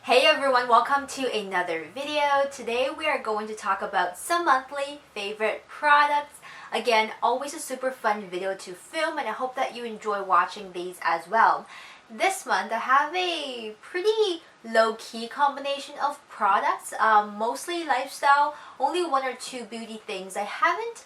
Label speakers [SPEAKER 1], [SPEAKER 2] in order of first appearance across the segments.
[SPEAKER 1] Hey everyone, welcome to another video. Today we are going to talk about some monthly favorite products. Again, always a super fun video to film, and I hope that you enjoy watching these as well. This month I have a pretty low-key combination of products, mostly lifestyle, only one or two beauty things. I haven't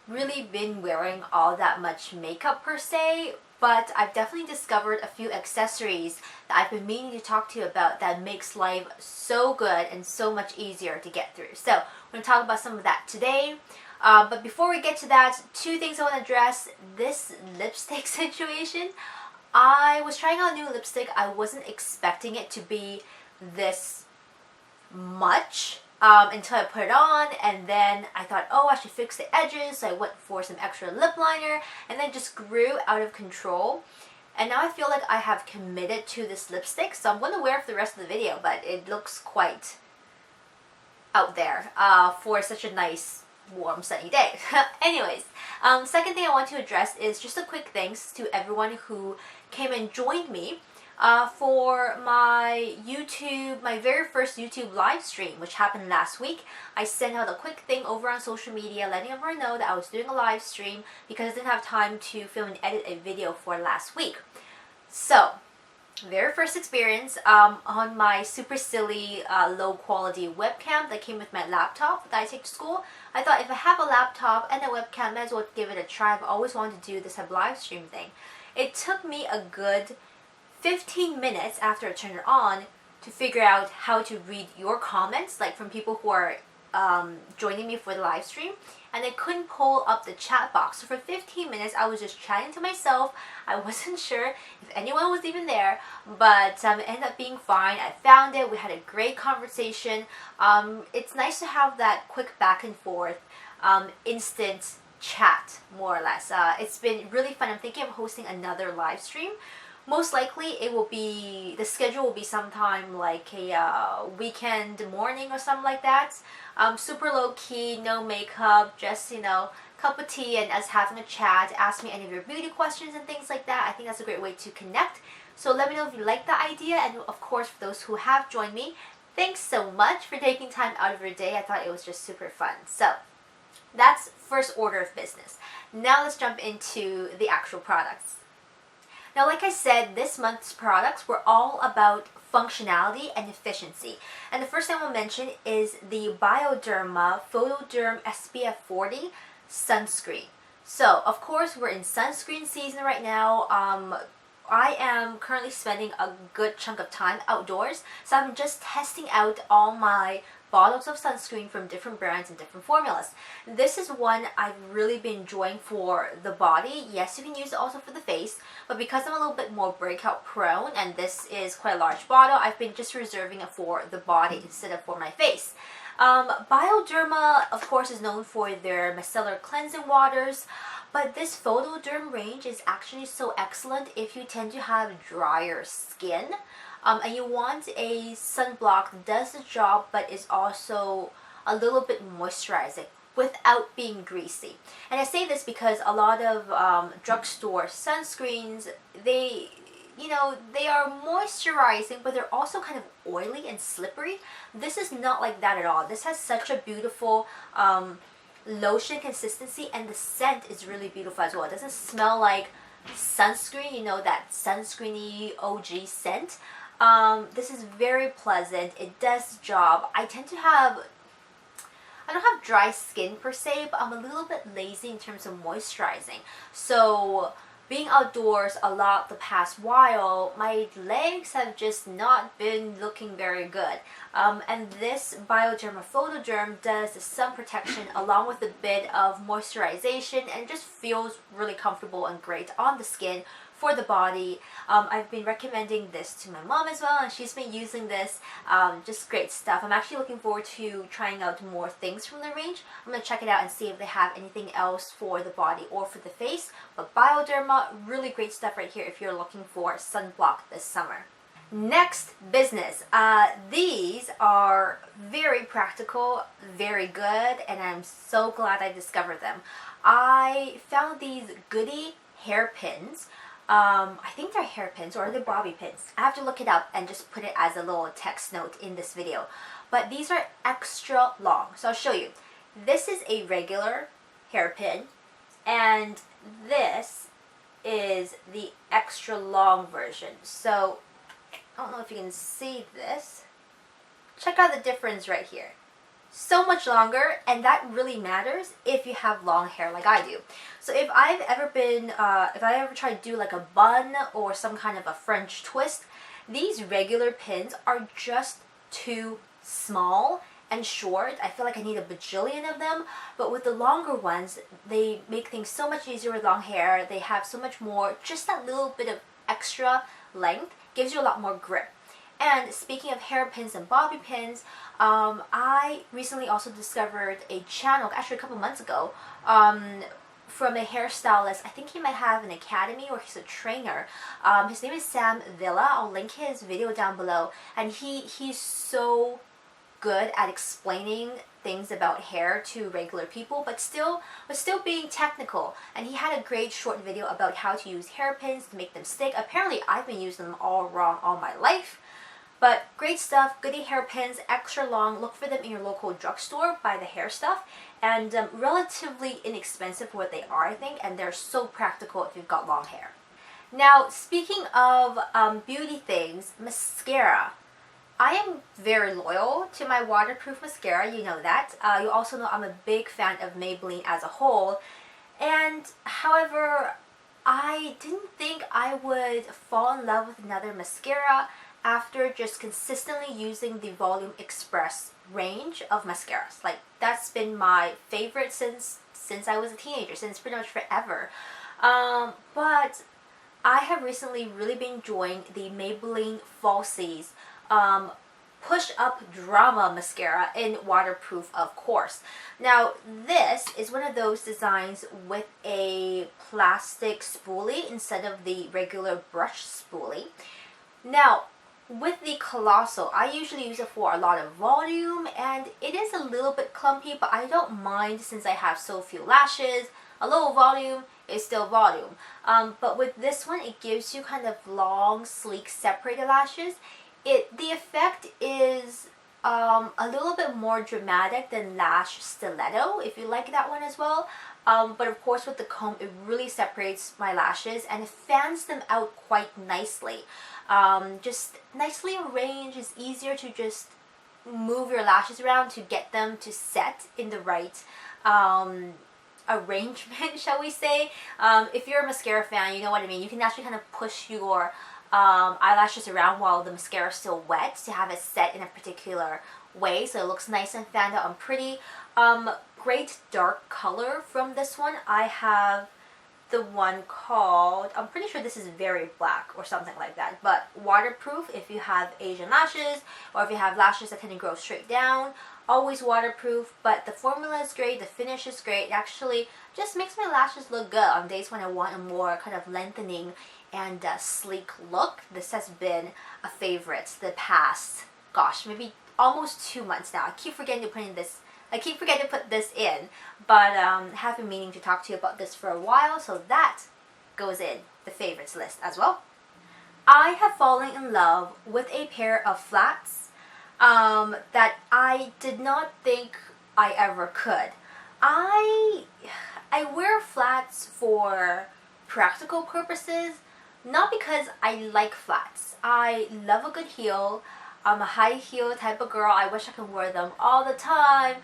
[SPEAKER 1] really been wearing all that much makeup per se, but I've definitely discovered a few accessories that I've been meaning to talk to you about that makes life so good and so much easier to get through. So we're going to talk about some of that today. But before we get to that, two things I want to address. This lipstick situation. I was trying out new lipstick. I wasn't expecting it to be this much until I put it on, and then I thought, oh, I should fix the edges, so I went for some extra lip liner, and then just grew out of control. And now I feel like I have committed to this lipstick, so I'm going to wear it for the rest of the video, but it looks quite out there for such a nice warm sunny day. Anyways, second thing I want to address is just a quick thanks to everyone who came and joined me for my very first YouTube live stream, which happened last week. I sent out a quick thing over on social media letting everyone know that I was doing a live stream because I didn't have time to film and edit a video for last week. So, very first experience on my super silly low quality webcam that came with my laptop that I take to school. I thought if I have a laptop and a webcam, I might as well give it a try. I've always wanted to do this live stream thing. It took me a good 15 minutes after I turned it on to figure out how to read your comments, like from people who are joining me for the live stream, and I couldn't pull up the chat box. So for 15 minutes I was just chatting to myself. I wasn't sure if anyone was even there, but it ended up being fine. I found it. We had a great conversation. It's nice to have that quick back and forth, instant chat, more or less. It's been really fun. I'm thinking of hosting another live stream. Most likely the schedule will be sometime like a weekend morning or something like that. Super low key, no makeup, just, cup of tea and us having a chat. Ask me any of your beauty questions and things like that. I think that's a great way to connect. So let me know if you like the idea, and of course for those who have joined me, thanks so much for taking time out of your day. I thought it was just super fun. So that's first order of business. Now let's jump into the actual products. Now, like I said, this month's products were all about functionality and efficiency. And the first thing I will mention is the Bioderma Photoderm SPF 40 sunscreen. So, of course, we're in sunscreen season right now. I am currently spending a good chunk of time outdoors, so I'm just testing out all my bottles of sunscreen from different brands and different formulas. This is one I've really been enjoying for the body. Yes, you can use it also for the face, but because I'm a little bit more breakout prone, and this is quite a large bottle, I've been just reserving it for the body instead of for my face. Bioderma, of course, is known for their micellar cleansing waters, but this Photoderm range is actually so excellent if you tend to have drier skin. And you want a sunblock that does the job but is also a little bit moisturizing without being greasy. And I say this because a lot of drugstore sunscreens, they are moisturizing, but they're also kind of oily and slippery. This is not like that at all. This has such a beautiful lotion consistency, and the scent is really beautiful as well. It doesn't smell like sunscreen, that sunscreeny OG scent. This is very pleasant. It does the job. I don't have dry skin per se, but I'm a little bit lazy in terms of moisturizing. So being outdoors a lot the past while, my legs have just not been looking very good. And this Bioderma Photoderm does the sun protection along with a bit of moisturization, and just feels really comfortable and great on the skin for the body. I've been recommending this to my mom as well, and she's been using this. Just great stuff. I'm actually looking forward to trying out more things from the range. I'm going to check it out and see if they have anything else for the body or for the face. But Bioderma, really great stuff right here if you're looking for sunblock this summer. Next business. These are very practical, very good, and I'm so glad I discovered them. I found these Goody hairpins I think they're hairpins or they're bobby pins. I have to look it up and just put it as a little text note in this video. But these are extra long. So I'll show you. This is a regular hairpin, and this is the extra long version. So I don't know if you can see this. Check out the difference right here. So much longer, and that really matters if you have long hair like I do. So if I ever try to do like a bun or some kind of a French twist, these regular pins are just too small and short. I feel like I need a bajillion of them, but with the longer ones, they make things so much easier with long hair. They have so much more, just that little bit of extra length gives you a lot more grip. And speaking of hairpins and bobby pins, I recently also discovered a channel, actually a couple months ago, from a hairstylist. I think he might have an academy or he's a trainer. His name is Sam Villa. I'll link his video down below. And he's so good at explaining things about hair to regular people, but still being technical. And he had a great short video about how to use hairpins to make them stick. Apparently, I've been using them all wrong all my life. But great stuff, Goody hairpins, extra long. Look for them in your local drugstore, buy the hair stuff. And relatively inexpensive for what they are, I think. And they're so practical if you've got long hair. Now, speaking of beauty things, mascara. I am very loyal to my waterproof mascara, you know that. You also know I'm a big fan of Maybelline as a whole. And however, I didn't think I would fall in love with another mascara after just consistently using the Volume Express range of mascaras. Like, that's been my favorite since I was a teenager, since pretty much forever. But I have recently really been enjoying the Maybelline Falsies Push Up Drama Mascara in waterproof, of course. Now, this is one of those designs with a plastic spoolie instead of the regular brush spoolie. Now, with the Colossal, I usually use it for a lot of volume, and it is a little bit clumpy, but I don't mind since I have so few lashes. A low volume is still volume. But with this one, it gives you kind of long, sleek, separated lashes. The effect is a little bit more dramatic than Lash Stiletto, if you like that one as well. But of course with the comb, it really separates my lashes and it fans them out quite nicely. Just nicely arranged. It's easier to just move your lashes around to get them to set in the right arrangement, shall we say. If you're a mascara fan, you know what I mean. You can actually kind of push your eyelashes around while the mascara is still wet to have it set in a particular way so it looks nice and fanned out and pretty. Great dark color from this one. I have the one called, I'm pretty sure this is Very Black or something like that, but waterproof if you have Asian lashes or if you have lashes that tend to grow straight down. Always waterproof, but the formula is great, the finish is great. It actually just makes my lashes look good on days when I want a more kind of lengthening and sleek look. This has been a favorite the past, gosh, maybe almost 2 months now. I keep forgetting to put this in, but have been meaning to talk to you about this for a while, so that goes in the favorites list as well. I have fallen in love with a pair of flats that I did not think I ever could. I wear flats for practical purposes, not because I like flats. I love a good heel. I'm a high heel type of girl. I wish I could wear them all the time.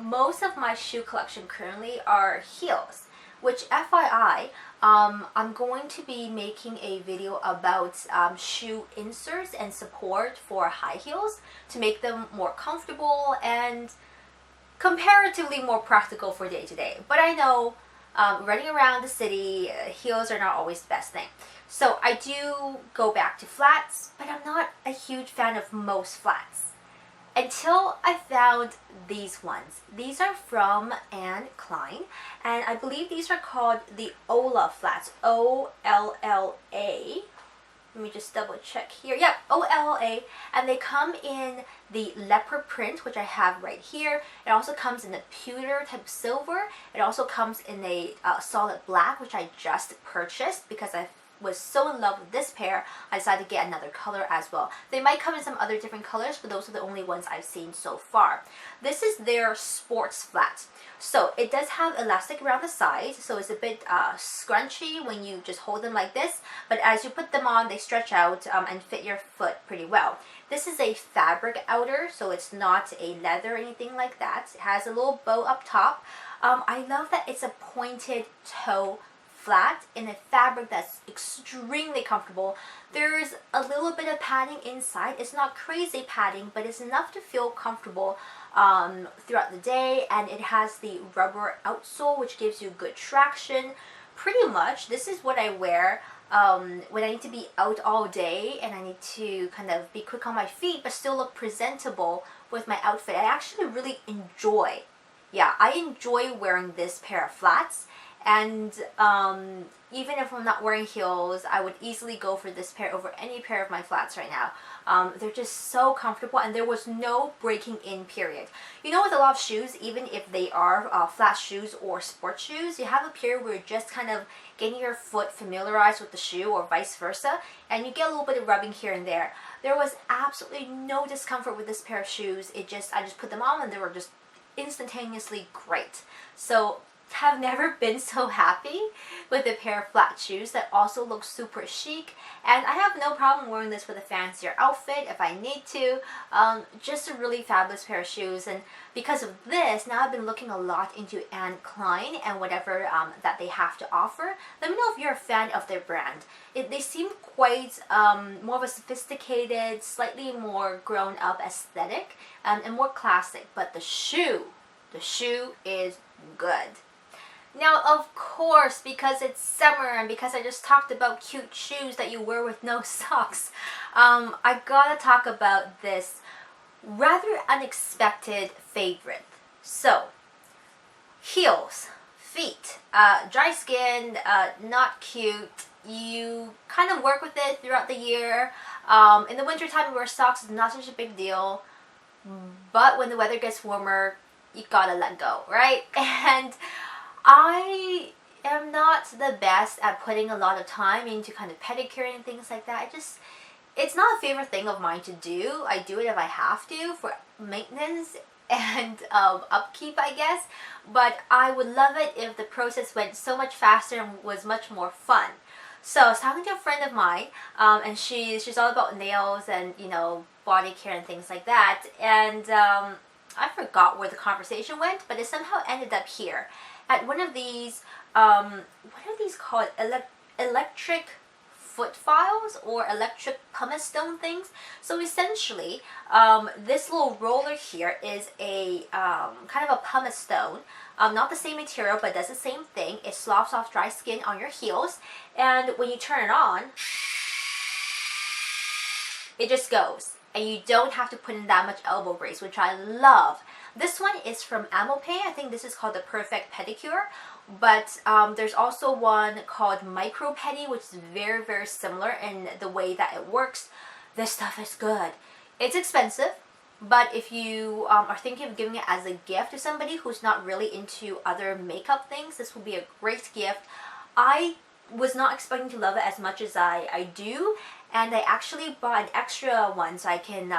[SPEAKER 1] Most of my shoe collection currently are heels, which FYI, I'm going to be making a video about shoe inserts and support for high heels to make them more comfortable and comparatively more practical for day to day. But I know running around the city, heels are not always the best thing. So I do go back to flats, but I'm not a huge fan of most flats. Until I found these ones. These are from Klein, and I believe these are called the Olla flats. O-L-L-A. Let me just double check here. Yep, O-L-L-A. And they come in the leopard print, which I have right here. It also comes in the pewter type silver. It also comes in a solid black, which I just purchased because I was so in love with this pair, I decided to get another color as well. They might come in some other different colors, but those are the only ones I've seen so far. This is their sports flat. So it does have elastic around the sides, so it's a bit scrunchy when you just hold them like this, but as you put them on, they stretch out and fit your foot pretty well. This is a fabric outer, so it's not a leather or anything like that. It has a little bow up top. I love that it's a pointed toe flat in a fabric that's extremely comfortable. There's a little bit of padding inside. It's not crazy padding, but it's enough to feel comfortable throughout the day, and it has the rubber outsole, which gives you good traction. Pretty much, this is what I wear when I need to be out all day and I need to kind of be quick on my feet but still look presentable with my outfit. I actually really enjoy, I enjoy wearing this pair of flats. And even if I'm not wearing heels, I would easily go for this pair over any pair of my flats right now. They're just so comfortable, and there was no breaking in period. You know, with a lot of shoes, even if they are flat shoes or sports shoes, you have a period where you're just kind of getting your foot familiarized with the shoe or vice versa, and you get a little bit of rubbing here and there. There was absolutely no discomfort with this pair of shoes. I just put them on and they were just instantaneously great. So have never been so happy with a pair of flat shoes that also look super chic, and I have no problem wearing this with a fancier outfit if I need to. Just a really fabulous pair of shoes, and because of this, now I've been looking a lot into Klein and whatever that they have to offer. Let me know if you're a fan of their brand. They seem quite more of a sophisticated, slightly more grown up aesthetic, and more classic, but the shoe is good. Now, of course, because it's summer and because I just talked about cute shoes that you wear with no socks, I gotta talk about this rather unexpected favorite. So, heels, feet, dry skin, not cute. You kind of work with it throughout the year. In the wintertime, you wear socks, it's not such a big deal. But when the weather gets warmer, you gotta let go, right? And I am not the best at putting a lot of time into kind of pedicure and things like that. It's not a favorite thing of mine to do. I do it if I have to for maintenance and upkeep, I guess. But I would love it if the process went so much faster and was much more fun. So I was talking to a friend of mine, and she's all about nails and, you know, body care and things like that. And I forgot where the conversation went, but it somehow ended up here at one of these, what are these called? Electric foot files or electric pumice stone things. So essentially, this little roller here is a kind of a pumice stone. Not the same material, but does the same thing. It sloughs off dry skin on your heels, and when you turn it on, it just goes. And you don't have to put in that much elbow grease, which I love. This one is from Amope. I think this is called the Perfect Pedicure. But there's also one called Micro Pedi, which is very, very similar in the way that it works. This stuff is good. It's expensive, but if you are thinking of giving it as a gift to somebody who's not really into other makeup things, this will be a great gift. I was not expecting to love it as much as I do, and I actually bought an extra one so I can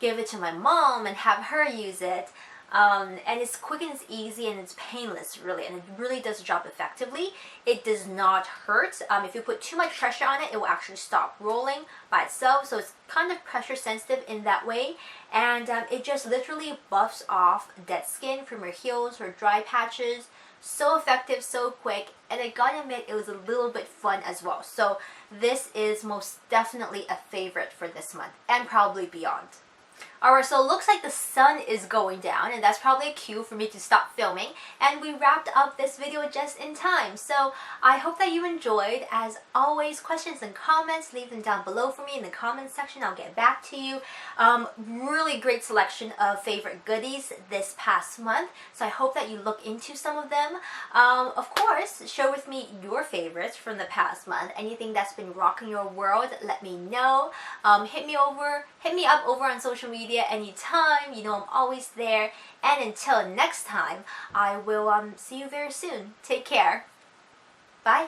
[SPEAKER 1] give it to my mom and have her use it. And it's quick and it's easy and it's painless, really, and it really does the job effectively. It does not hurt. If you put too much pressure on it, it will actually stop rolling by itself, so it's kind of pressure sensitive in that way. And it just literally buffs off dead skin from your heels or dry patches. So effective, so quick, and I gotta admit it was a little bit fun as well. So this is most definitely a favorite for this month and probably beyond. Alright, so it looks like the sun is going down, and that's probably a cue for me to stop filming, and we wrapped up this video just in time. So I hope that you enjoyed. As always, questions and comments, leave them down below for me in the comments section. I'll get back to you. Really great selection of favorite goodies this past month, so I hope that you look into some of them. Of course, share with me your favorites from the past month. Anything that's been rocking your world, let me know. Hit me up over on social media anytime. You know I'm always there. And until next time, I will see you very soon. Take care. Bye.